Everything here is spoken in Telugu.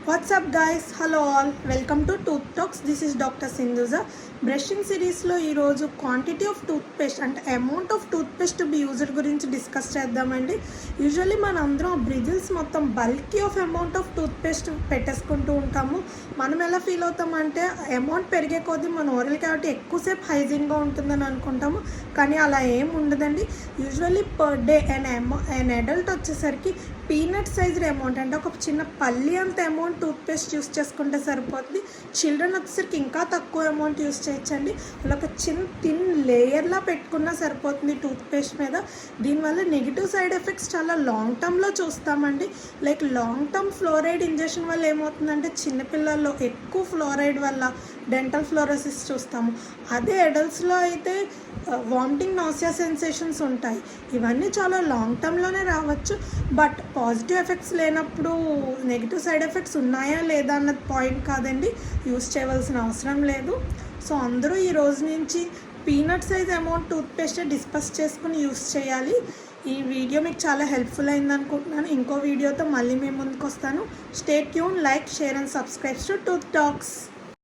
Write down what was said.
What's up guys? Hello all. Welcome to Tooth Talks. This is Dr. Sindhuja. Brushing సిరీస్లో ఈరోజు క్వాంటిటీ ఆఫ్ టూత్పేస్ట్ అంటే amount of toothpaste to be used గురించి డిస్కస్ చేద్దామండి. యూజువల్లీ మన అందరం బ్రిజిల్స్ మొత్తం bulky of amount of toothpaste పెట్టేసుకుంటూ ఉంటాము. మనం ఎలా ఫీల్ అవుతామంటే అమౌంట్ పెరిగే కొద్దీ మన ఓరల్ క్యావిటీ ఎక్కువసేపు హైజీన్గా ఉంటుందని అనుకుంటాము, కానీ అలా ఏం ఉండదండి. Usually per day and adult వచ్చేసరికి పీనట్ సైజ్డ్ అమౌంట్ అంటే ఒక చిన్న పల్లి అంత అమౌంట్ టూత్పేస్ట్ యూస్ చేసుకుంటే సరిపోతుంది. చిల్డ్రన్ వచ్చేసరికి ఇంకా తక్కువ అమౌంట్ యూస్ చేయొచ్చండి. అలా ఒక చిన్న థిన్ లేయర్లా పెట్టుకున్నా సరిపోతుంది టూత్పేస్ట్ మీద. దీనివల్ల నెగిటివ్ సైడ్ ఎఫెక్ట్స్ చాలా లాంగ్ టర్మ్లో చూస్తామండి. Like long term fluoride injection వల్ల ఏమవుతుందంటే చిన్నపిల్లల్లో ఎక్కువ ఫ్లోరైడ్ వల్ల డెంటల్ ఫ్లోరోసిస్ చూస్తాము. అదే అడల్ట్స్లో అయితే వామిటింగ్, నాసియా సెన్సేషన్స్ ఉంటాయి. ఇవన్నీ చాలా లాంగ్ టర్మ్లోనే రావచ్చు. బట్ పాజిటివ్ ఎఫెక్ట్స్ లేనప్పుడు నెగిటివ్ సైడ్ ఎఫెక్ట్స్ ఉన్నాయా లేదా అన్నది పాయింట్ కాదండి, యూస్ చేయవలసిన అవసరం లేదు. సో అందరూ ఈ రోజు నుంచి peanut size amount toothpaste discuss చేసుకుని యూస్ చేయాలి. ఈ వీడియో మీకు చాలా హెల్ప్ఫుల్ అయింది అనుకుంటున్నాను. ఇంకో వీడియోతో మళ్ళీ మేము ముందుకు వస్తాను. Stay tune, like, share and subscribe to tooth talks.